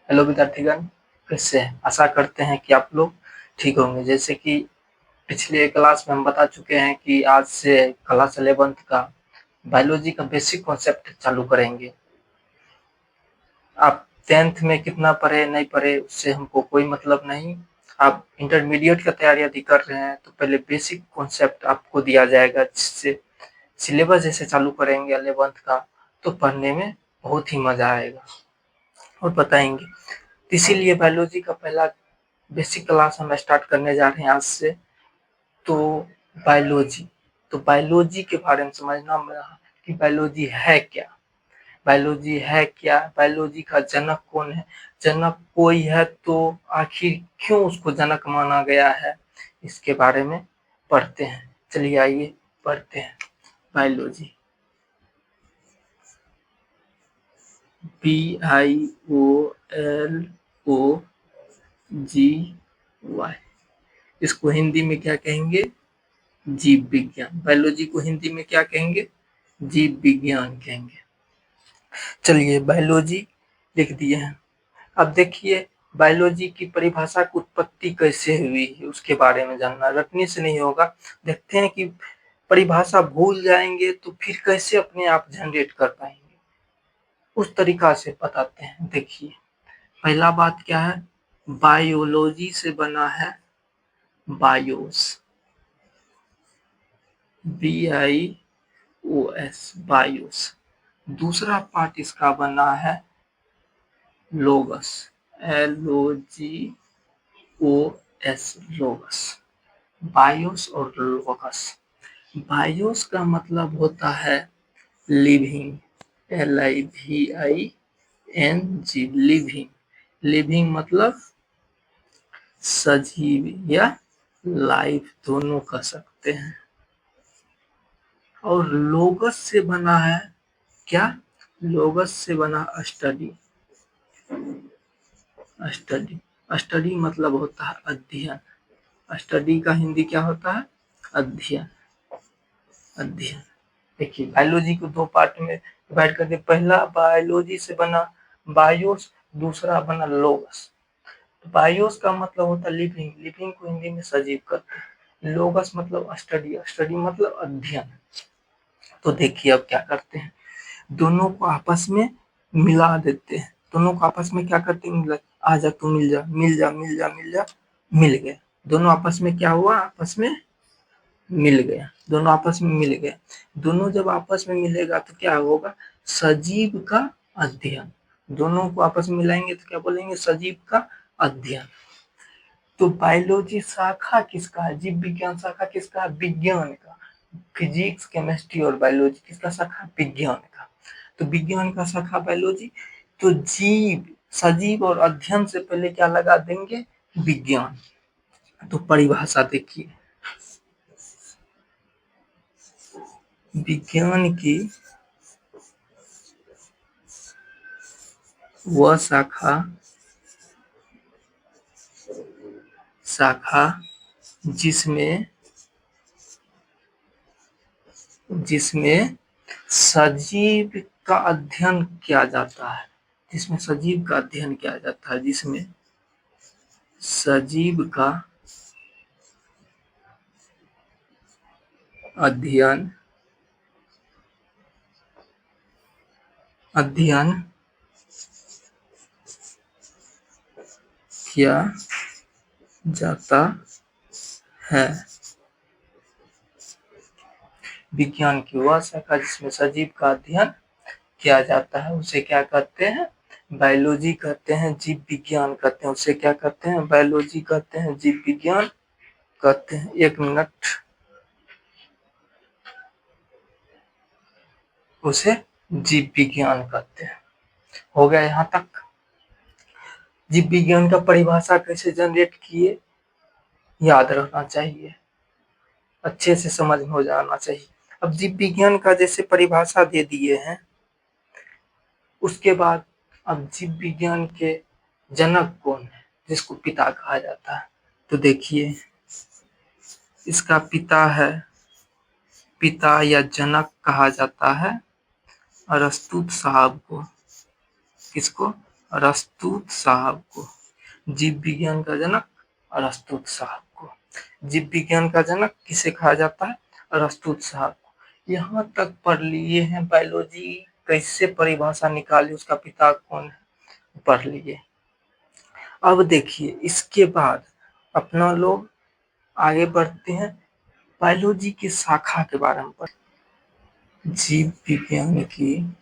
Hello विद्यार्थीगण, कैसे हैं? आशा करते हैं कि आप लोग ठीक होंगे। जैसे कि पिछले क्लास में हम बता चुके हैं कि आज से क्लास 11th का बायोलॉजी का बेसिक कॉन्सेप्ट चालू करेंगे। आप 10th में कितना पढ़े नहीं पढ़े उससे हमको कोई मतलब नहीं। आप इंटरमीडिएट का तैयारी यदि कर रहे हैं तो पहले बेसिक कॉन्सेप्ट आपको दिया जाएगा, जिससे सिलेबस जैसे चालू करेंगे 11th का तो पढ़ने में बहुत ही मजा आएगा और बताएंगे। इसीलिए बायोलॉजी का पहला बेसिक क्लास हम स्टार्ट करने जा रहे हैं आज से। तो बायोलॉजी के बारे में समझना कि बायोलॉजी है क्या। बायोलॉजी का जनक कौन है? जनक कोई है तो आखिर क्यों उसको जनक माना गया है, इसके बारे में पढ़ते हैं। चलिए आइए पढ़ते हैं। बायोलॉजी BIOLOGY, इसको हिंदी में क्या कहेंगे? जीव विज्ञान। बायोलॉजी को हिंदी में क्या कहेंगे? जीव विज्ञान कहेंगे। चलिए बायोलॉजी लिख दिए हैं। अब देखिए बायोलॉजी की परिभाषा की उत्पत्ति कैसे हुई है उसके बारे में जानना। रटने से नहीं होगा। देखते हैं कि परिभाषा भूल जाएंगे तो फिर कैसे अपने आप जनरेट कर पाएंगे, उस तरीका से बताते हैं। देखिए पहला बात क्या है? बायोलॉजी से बना है बायोस, BIOS, बायोस। दूसरा पार्ट इसका बना है लोगस, LOGOS, लोगस। बायोस और लोगस। बायोस का मतलब होता है लिविंग, LIVING, लिविंग। लिविंग मतलब सजीव या लाइफ दोनों कह सकते हैं। और लोगस से बना है क्या? लोगस से बना स्टडी। स्टडी मतलब होता है अध्ययन। स्टडी का हिंदी क्या होता है? अध्ययन। देखिए बायोलॉजी को दो पार्ट में डिवाइड कर दे। पहला बायोलॉजी से बना बायोस, दूसरा बना लोगस। बायोस का मतलब होता है लिविंग, लिविंग को हिंदी में सजीव करते हैं। लोगस मतलब स्टडी मतलब अध्ययन। तो देखिए अब क्या करते हैं, दोनों को आपस में मिला देते हैं। दोनों को आपस में क्या करते हैं? आजा तू मिल जा, मिल गए। दोनों आपस में क्या हुआ? आपस में मिल गया। दोनों आपस में मिल गए। दोनों जब आपस में मिलेगा तो क्या होगा? सजीव का अध्ययन। दोनों को आपस में मिलाएंगे तो क्या बोलेंगे? सजीव का अध्ययन। तो बायोलॉजी शाखा किसका है? जीव विज्ञान शाखा किसका है? विज्ञान का। फिजिक्स, केमिस्ट्री और बायोलॉजी किसका शाखा? विज्ञान का। तो विज्ञान का शाखा बायोलॉजी। तो जीव, सजीव और अध्ययन से पहले क्या लगा देंगे? विज्ञान। तो परिभाषा देखिए, विज्ञान की वह शाखा जिसमें सजीव का अध्ययन किया जाता है। जिसमें सजीव का अध्ययन किया जाता है, जिसमें सजीव का अध्ययन किया जाता है। विज्ञान की वह शाखा जिसमें सजीव का अध्ययन किया जाता है उसे क्या कहते हैं? बायोलॉजी कहते हैं, जीव विज्ञान कहते हैं। उसे क्या कहते हैं? बायोलॉजी कहते हैं, जीव विज्ञान कहते हैं। 1 मिनट, उसे जीव विज्ञान कहते हैं। हो गया यहाँ तक? जीव विज्ञान का परिभाषा कैसे जनरेट किए याद रहना चाहिए, अच्छे से समझ में हो जाना चाहिए। अब जीव विज्ञान का जैसे परिभाषा दे दिए हैं, उसके बाद अब जीव विज्ञान के जनक कौन है, जिसको पिता कहा जाता है? तो देखिए इसका पिता या जनक कहा जाता है अरस्तु साहब को। किसको? अरस्तु साहब को, जीव विज्ञान का जनक अरस्तु साहब को। जीव विज्ञान का जनक किसे कहा जाता है? अरस्तु साहब को। यहाँ तक पढ़ लिए हैं। बायोलॉजी कैसे परिभाषा निकाली, उसका पिता कौन है, पढ़ लिए। अब देखिए इसके बाद अपना लोग आगे बढ़ते हैं, बायोलॉजी की शाखा के बारे में पढ़। जीव विज्ञान की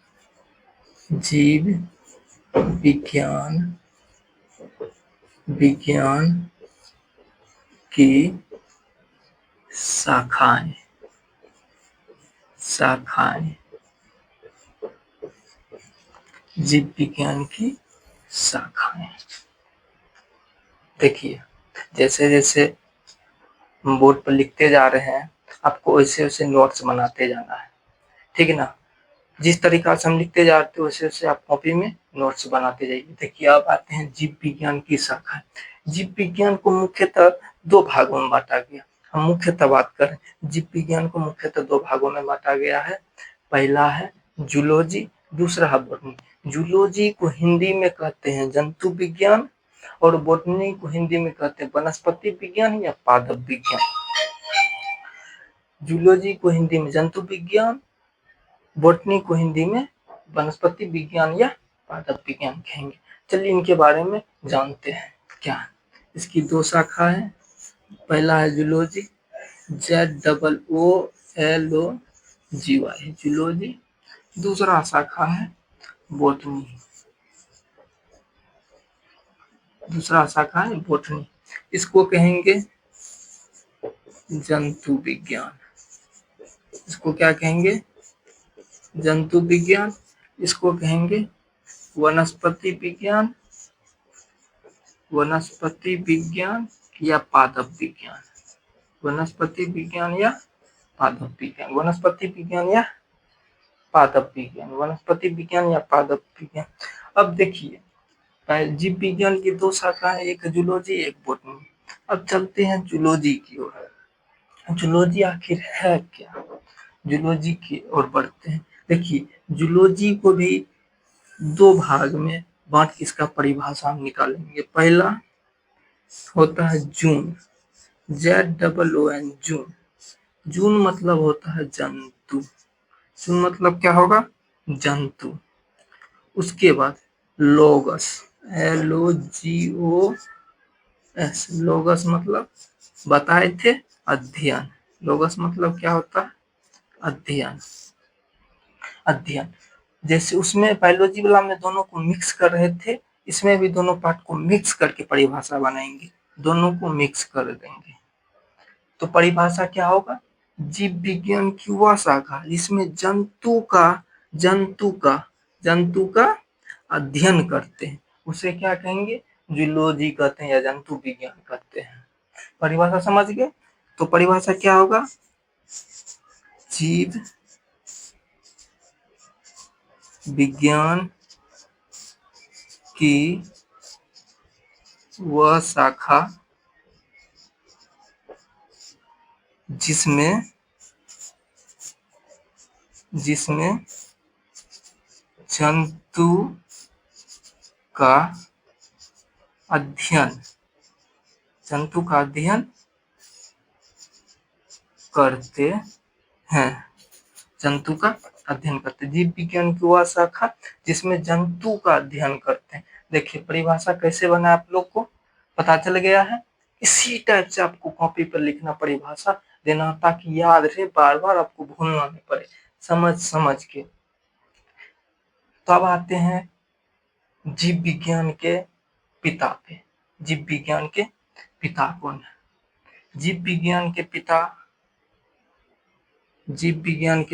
शाखाएं जीव विज्ञान की शाखाएं। देखिए जैसे जैसे बोर्ड पर लिखते जा रहे हैं, आपको वैसे वैसे नोट्स बनाते जाना है, ठीक है ना। जिस तरीका से हम लिखते जाते हैं वैसे वैसे आप कॉपी में नोट्स बनाते जाइए। देखिए अब आते हैं जीव विज्ञान की शाखा। जीव विज्ञान को मुख्यतः दो भागों में बांटा गया। हम मुख्यतः बात करें, जीव विज्ञान को मुख्यतः दो भागों में बांटा गया है। पहला है जूलॉजी, दूसरा है बॉटनी। जूलॉजी को हिंदी में कहते हैं जंतु विज्ञान और बॉटनी को हिंदी में कहते हैं वनस्पति विज्ञान या पादप विज्ञान। जूलॉजी को हिंदी में जंतु विज्ञान, बॉटनी को हिंदी में वनस्पति विज्ञान या पादप विज्ञान कहेंगे। चलिए इनके बारे में जानते हैं। क्या इसकी दो शाखा है। पहला है जूलॉजी, ZOOLOGY जूलॉजी। दूसरा शाखा है बॉटनी, इसको कहेंगे जंतु विज्ञान। इसको क्या कहेंगे? जंतु विज्ञान। इसको कहेंगे वनस्पति विज्ञान या पादप विज्ञान। वनस्पति विज्ञान या पादप विज्ञान। अब देखिए जीव विज्ञान की दो शाखाएं, एक जूलॉजी एक बॉटनी। अब चलते हैं जूलॉजी की ओर। जूलॉजी आखिर है क्या, जूलॉजी की ओर बढ़ते हैं। देखिए जूलॉजी को भी दो भाग में बांट के इसका परिभाषा हम निकालेंगे। पहला होता है जून, ZOON जून। जून मतलब होता है जंतु। जून मतलब क्या होगा? जंतु। उसके बाद लोगस, LOGOS। लोगस मतलब बताए थे अध्ययन। लोगस मतलब क्या होता है? अध्ययन। जैसे उसमें बायोलॉजी वाला में दोनों को मिक्स कर रहे थे, इसमें भी दोनों पार्ट को मिक्स करके परिभाषा बनाएंगे। दोनों को मिक्स कर देंगे तो परिभाषा क्या होगा? जीव विज्ञान की वह शाखा जिसमें जंतु का अध्ययन करते हैं, उसे क्या कहेंगे? जूलॉजी कहते हैं या जंतु विज्ञान कहते हैं। परिभाषा समझ गए? तो परिभाषा क्या होगा? जीव विज्ञान की वह शाखा जिसमें जंतु का अध्ययन करते हैं। जीव विज्ञान की वह शाखा जिसमें जंतु का अध्ययन करते हैं। देखिए परिभाषा कैसे बना आप लोग को पता चल गया है। इसी टाइप से आपको कॉपी पर लिखना, परिभाषा देना, ताकि याद रहे, बार बार आपको भूलना नहीं पड़े, समझ के। तो अब आते हैं जीव विज्ञान के पिता पे। जीव विज्ञान के पिता कौन है? जीव विज्ञान के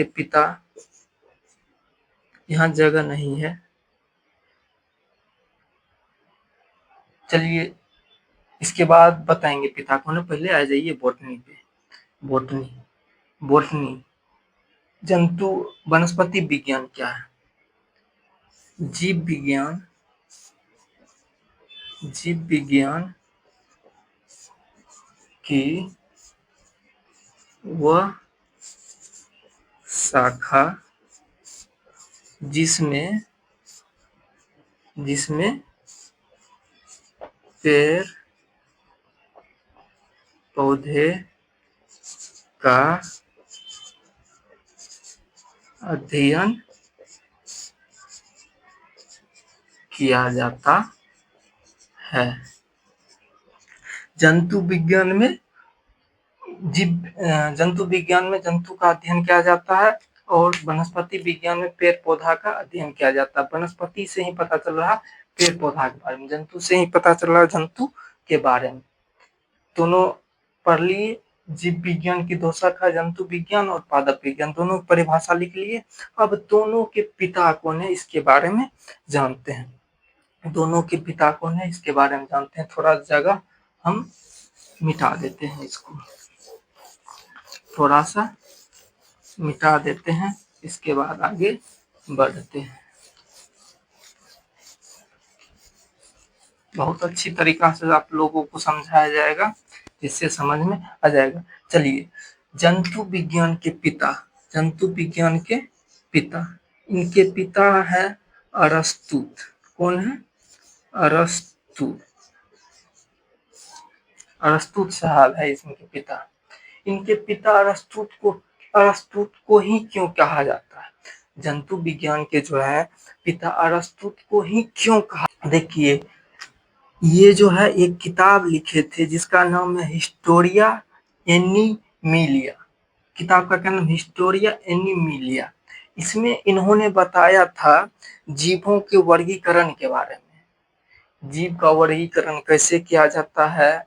पिता यहाँ जगह नहीं है। चलिए इसके बाद बताएंगे पिता कौन है। पहले आ जाइए बॉटनी पे। बॉटनी जंतु वनस्पति विज्ञान क्या है? जीव विज्ञान की वह शाखा जिसमें जिसमें पेड़ पौधे का अध्ययन किया जाता है। जंतु विज्ञान में जंतु विज्ञान में जंतु का अध्ययन किया जाता है और वनस्पति विज्ञान में पेड़ पौधा का अध्ययन किया जाता है। वनस्पति से ही पता चल रहा पेड़ पौधा के बारे में, जंतु से ही पता चल रहा जंतु के बारे में। दोनों पढ़ लिए। जीव विज्ञान की दो शाखा जंतु विज्ञान और पादप विज्ञान, दोनों की परिभाषा लिख लिए। अब दोनों के पिता कौन है इसके बारे में जानते हैं। दोनों के पिता कौन है इसके बारे में जानते हैं। थोड़ा जगह हम मिटा देते हैं, इसको थोड़ा सा मिटा देते हैं, इसके बाद आगे बढ़ते हैं। बहुत अच्छी तरीका से आप लोगों को समझाया जाएगा, जिससे समझ में आ जाएगा। चलिए, जंतु विज्ञान के पिता, जंतु विज्ञान के पिता, इनके पिता है अरस्तु। कौन है? अरस्तु। अरस्तु साहब है इनके पिता। इनके पिता अरस्तु को ही क्यों कहा जाता है? जंतु विज्ञान के जो है पिता अरस्तु को ही क्यों कहा? देखिए, ये जो है एक किताब लिखे थे जिसका नाम है हिस्टोरिया एनिमिलिया। किताब का नाम हिस्टोरिया एनिमिलिया। इसमें इन्होंने बताया था जीवों के वर्गीकरण के बारे में। जीव का वर्गीकरण कैसे किया जाता है,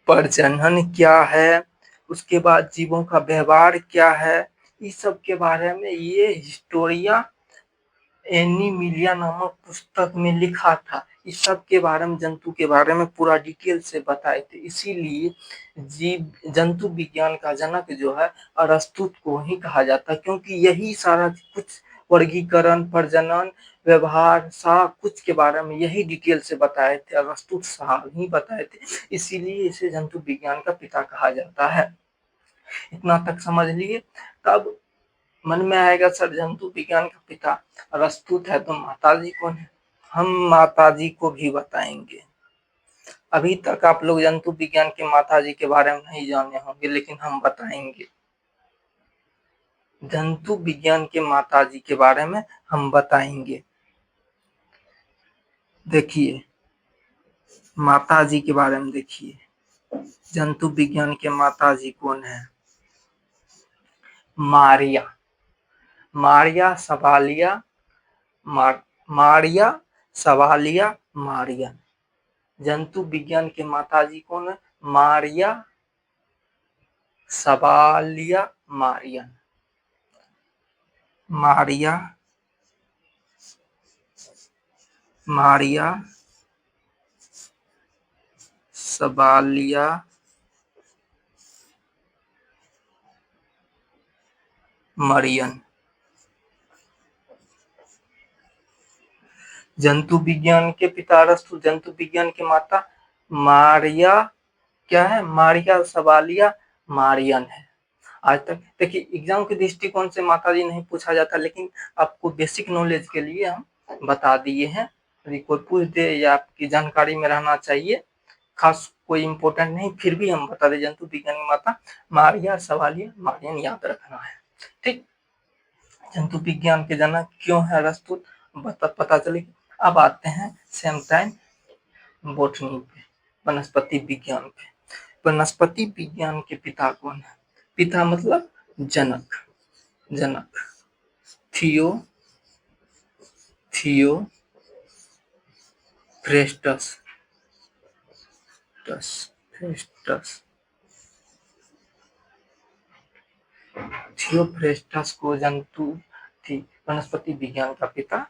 प्रजनन क्या है, उसके बाद जीवों का व्यवहार क्या है, इस सब के बारे में ये हिस्टोरिया एनिमिलिया नामक पुस्तक में लिखा था। इस सब के बारे में, जंतु के बारे में पूरा डिटेल से बताए थे। इसीलिए जंतु विज्ञान का जनक जो है अरस्तु को ही कहा जाता है, क्योंकि यही सारा कुछ वर्गीकरण, प्रजनन, व्यवहार सब कुछ के बारे में यही डिटेल से बताए थे, अरस्तु साहब ही बताए थे। इसीलिए इसे जंतु विज्ञान का पिता कहा जाता है। इतना तक समझ लिए। तब मन में आएगा, सर जंतु विज्ञान का पिता अरस्तु है तो माताजी कौन है? हम माताजी को भी बताएंगे। अभी तक आप लोग जंतु विज्ञान के माताजी के बारे में नहीं जाने होंगे, लेकिन हम बताएंगे। जंतु विज्ञान के माताजी के बारे में हम बताएंगे। देखिए, माताजी के बारे में देखिए, जंतु विज्ञान के माताजी कौन है? मारिया, मारिया सवालिया, मारिया सवालिया मारियन। जंतु विज्ञान के माताजी कौन है? मारिया सवालिया मारियन। मारिया सवालिया मरियन। जंतु विज्ञान के पिता अरस्तु, जंतु विज्ञान की माता मारिया क्या है? मारिया सवालिया मारियन है। आज तक देखिए, एग्जाम के दृष्टिकोण से माताजी नहीं पूछा जाता, लेकिन आपको बेसिक नॉलेज के लिए हम बता दिए हैं। यदि कोई पूछ दे या आपकी जानकारी में रहना चाहिए, खास कोई इम्पोर्टेंट नहीं, फिर भी हम बता दें। जंतु विज्ञान की माता मारिया सवालिया मारियन, याद रखना है। ठीक, जंतु विज्ञान के जनक क्यों है अरस्तु, पता चले। अब आते हैं सेम टाइम बोटनी पे, वनस्पति विज्ञान पे। वनस्पति विज्ञान के पिता कौन है? पिता मतलब जनक, जनक थियोफ्रेस्टस। थियोफ्रेस्टस को वनस्पति विज्ञान का पिता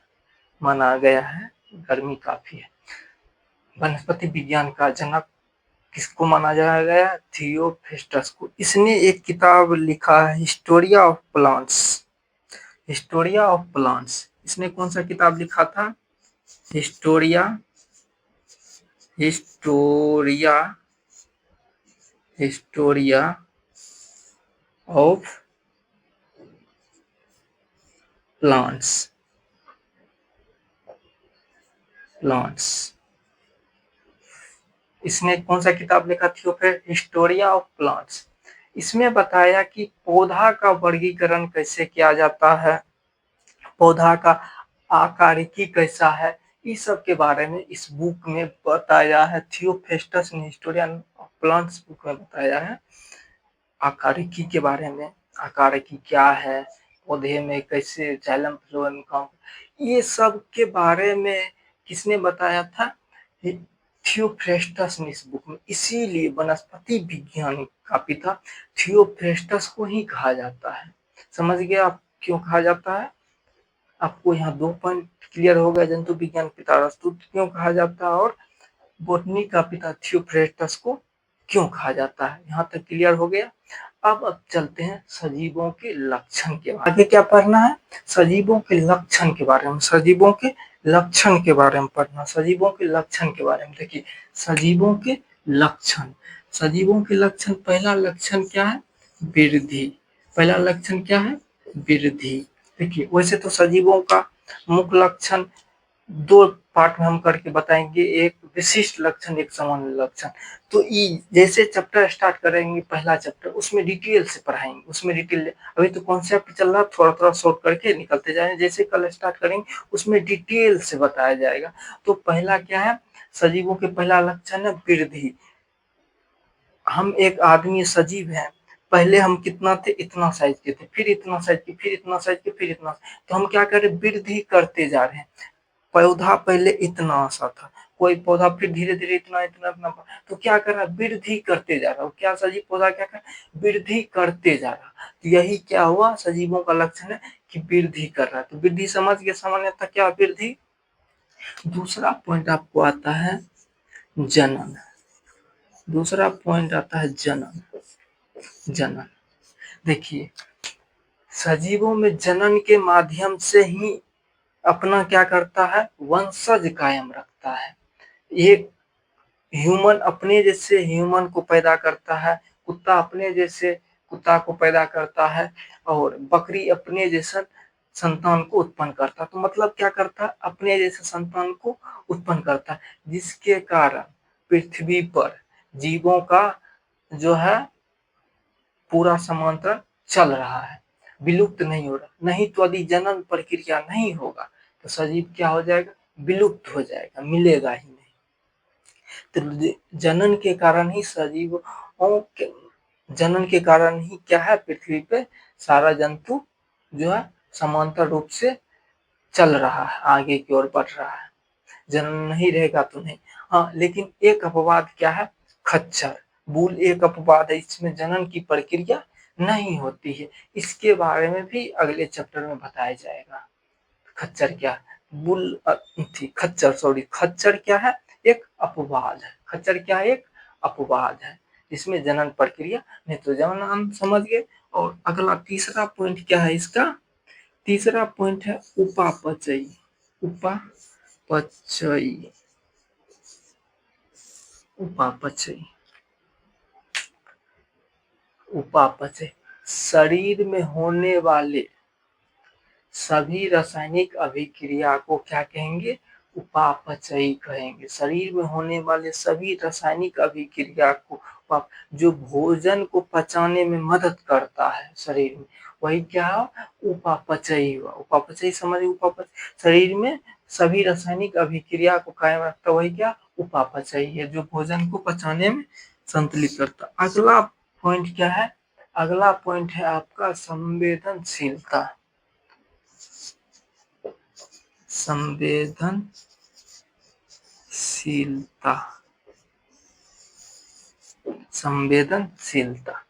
माना गया है। गर्मी काफी है। वनस्पति विज्ञान का जनक किसको माना गया? थियोफ्रेस्टस को। इसने एक किताब लिखा है Historia of plants. Historia of plants, इसने कौन सा किताब लिखा था? Historia of plants. प्लांट्स। इसने कौन सा किताब लिखा थी? फिर हिस्टोरिया ऑफ प्लांट्स। इसमें बताया कि पौधा का वर्गीकरण कैसे किया जाता है, पौधा का आकारिकी कैसा है, इस सब के बारे में इस बुक में बताया है। थियोफेस्टस ने हिस्टोरिया ऑफ प्लांट्स बुक में बताया है आकारिकी के बारे में। आकारिकी क्या है, पौधे में कैसे जाइलम फ्लोएम का, ये सब के बारे में किसने बताया था? थियोफ्रेस्टस ने इस बुक में। इसीलिए वनस्पति विज्ञान का पिता थियोफ्रेस्टस को ही कहा जाता है। समझ गए आप क्यों कहा जाता है? आपको यहाँ 2 पॉइंट क्लियर हो गया। जंतु विज्ञान पिता अरस्तु क्यों कहा जाता है और बोटनी का पिता थियोफ्रेस्टस को क्यों कहा जाता है, यहाँ तक क्लियर हो गया। अब चलते हैं सजीवों के लक्षण के बारे में। आगे क्या पढ़ना है? सजीवों के लक्षण के बारे में। सजीवों के लक्षण के बारे में पढ़ना। सजीवों के लक्षण के बारे में देखिए, सजीवों के लक्षण। सजीवों के लक्षण, पहला लक्षण क्या है? वृद्धि। पहला लक्षण क्या है? वृद्धि। देखिए, वैसे तो सजीवों का मुख्य लक्षण 2 पार्ट में हम करके बताएंगे, एक विशिष्ट लक्षण, एक सामान्य लक्षण। तो जैसे चैप्टर स्टार्ट करेंगे, पहला चैप्टर, उसमें डिटेल से पढ़ाएंगे। उसमें डिटेल, अभी तो कॉन्सेप्ट चल रहा, थोड़ा थोड़ा शॉर्ट करके निकलते जाएंगे। जैसे कल स्टार्ट करेंगे उसमें डिटेल से बताया जाएगा। तो पहला क्या है? सजीवों के पहला लक्षण है वृद्धि। हम एक आदमी सजीव है, पहले हम कितना थे? इतना साइज के थे, फिर इतना साइज के, फिर इतना साइज के, फिर इतना। तो हम क्या कर रहे? वृद्धि करते जा रहे हैं। पौधा पहले इतना सा था, कोई पौधा फिर धीरे धीरे इतना इतना इतना, तो क्या कर रहा है? वृद्धि करते जा रहा है। क्या सजीव पौधा क्या कर? वृद्धि करते जा रहा। तो यही क्या हुआ? सजीवों का लक्षण है कि वृद्धि कर रहा है। तो वृद्धि समझ गए, सामान्यतः क्या वृद्धि। दूसरा पॉइंट आपको आता है जनन। दूसरा पॉइंट आता है जनन। जनन, देखिए, सजीवों में जनन के माध्यम से ही अपना क्या करता है? वंशज कायम रखता है। एक ह्यूमन अपने जैसे ह्यूमन को पैदा करता है, कुत्ता अपने जैसे कुत्ता को पैदा करता है, और बकरी अपने जैसा संतान को उत्पन्न करता है। तो मतलब क्या करता है? अपने जैसे संतान को उत्पन्न करता है, जिसके कारण पृथ्वी पर जीवों का जो है पूरा समांतर चल रहा है, विलुप्त नहीं हो रहा। नहीं तो यदि जनन प्रक्रिया नहीं होगा तो सजीव क्या हो जाएगा? विलुप्त हो जाएगा, मिलेगा ही नहीं। तो जनन के कारण ही सजीवों के, जनन के कारण ही क्या है? पृथ्वी पे सारा जंतु जो है समांतर रूप से चल रहा है, आगे की ओर बढ़ रहा है। जनन नहीं रहेगा तो नहीं। हाँ, लेकिन एक अपवाद क्या है? खच्चर बूल एक अपवाद है, इसमें जनन की प्रक्रिया नहीं होती है। इसके बारे में भी अगले चैप्टर में बताया जाएगा। खच्चर क्या? बुल थी खच्चर, सॉरी, खच्चर क्या है? एक अपवाद है। खच्चर क्या है? एक अपवाद है, जिसमें जनन प्रक्रिया नहीं। तो जनन हम समझ गए। और अगला तीसरा पॉइंट क्या है इसका? तीसरा पॉइंट है उपापचयी। उपापचयी। उपापचय। उपापचय शरीर में होने वाले सभी रासायनिक अभिक्रिया को क्या कहेंगे? उपापचयी कहेंगे। शरीर में होने वाले सभी रासायनिक अभिक्रिया को, जो भोजन को पचाने में मदद करता है शरीर में, वही क्या है? उपापचयी हुआ। उपापचयी समझिए, उपापचय शरीर में सभी रासायनिक अभिक्रिया को कायम रखता, वही क्या? उपापचयी है, जो भोजन को पचाने में संतुलित करता। अगला पॉइंट क्या है? अगला पॉइंट है आपका संवेदनशीलता। संवेदनशीलता। संवेदनशीलता,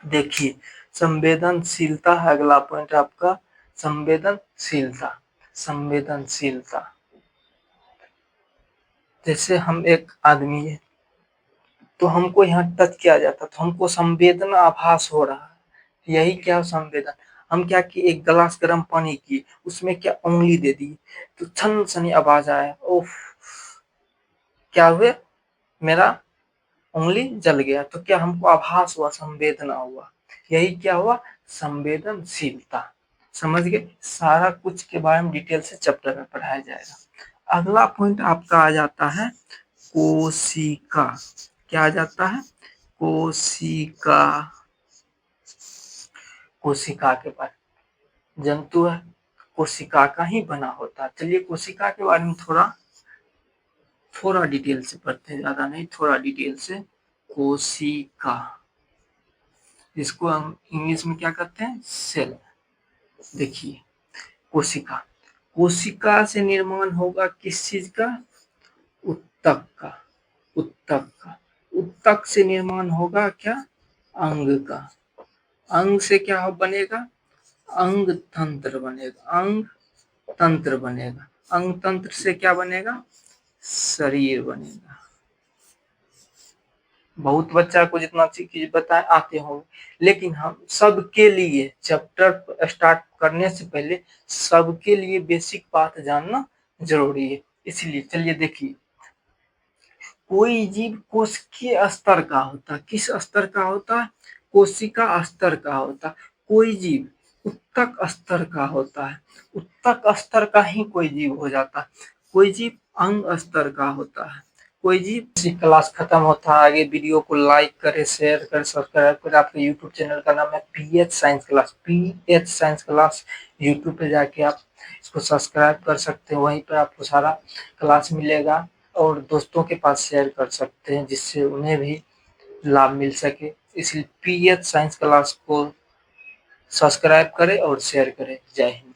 देखिए, संवेदनशीलता है अगला पॉइंट आपका। संवेदनशीलता। संवेदनशीलता, जैसे हम एक आदमी है, तो हमको यहाँ टच किया जाता तो हमको संवेदना आभास हो रहा है, यही क्या संवेदन। हम क्या कि एक गिलास गर्म पानी की, उसमें क्या उंगली दे दी, तो छन छनी आवाज आया, ओफ, क्या हुए? मेरा उंगली जल गया। तो क्या हमको आभास हुआ? संवेदना हुआ। यही क्या हुआ? संवेदनशीलता। समझ गए? सारा कुछ के बारे में डिटेल से चैप्टर में पढ़ाया जाएगा। अगला पॉइंट आपका आ जाता है कोशिका। क्या आ जाता है? कोशिका। कोशिका के बारे जंतु है, कोशिका का ही बना होता है। चलिए कोशिका के बारे में थोड़ा डिटेल से पढ़ते हैं, ज्यादा नहीं, थोड़ा डिटेल से। कोशिका, जिसको हम इंग्लिश में क्या कहते हैं? सेल। देखिए कोशिका, कोशिका से निर्माण होगा किस चीज का? उत्तक का। उत्तक का। उत्तक से निर्माण होगा क्या? अंग का। अंग से क्या बनेगा? अंग तंत्र बनेगा। अंग तंत्र बनेगा। अंग तंत्र से क्या बनेगा? शरीर बनेगा। बहुत बच्चा को जितना चीज बताए आते होंगे, लेकिन हम सबके लिए चैप्टर स्टार्ट करने से पहले सबके लिए बेसिक बात जानना जरूरी है। इसलिए चलिए देखिए, कोई जीव कोशिकीय स्तर का होता है। किस स्तर का होता है? कोशिका स्तर का होता है। कोई जीव उत्तक स्तर का होता है। उत्तक स्तर का ही कोई जीव हो जाता है। कोई जीव अंग स्तर का होता है। कोई जीव। क्लास खत्म होता है, आगे वीडियो को लाइक करें, शेयर करें, सब्सक्राइब करें। आपके यूट्यूब चैनल का नाम है pH science class. PH science class YouTube पे जाके आप इसको सब्सक्राइब कर सकते हैं। वहीं पर आपको सारा क्लास मिलेगा और दोस्तों के पास शेयर कर सकते हैं, जिससे उन्हें भी लाभ मिल सके। इसलिए पीएच साइंस क्लास को सब्सक्राइब करें और शेयर करें। जय हिंद।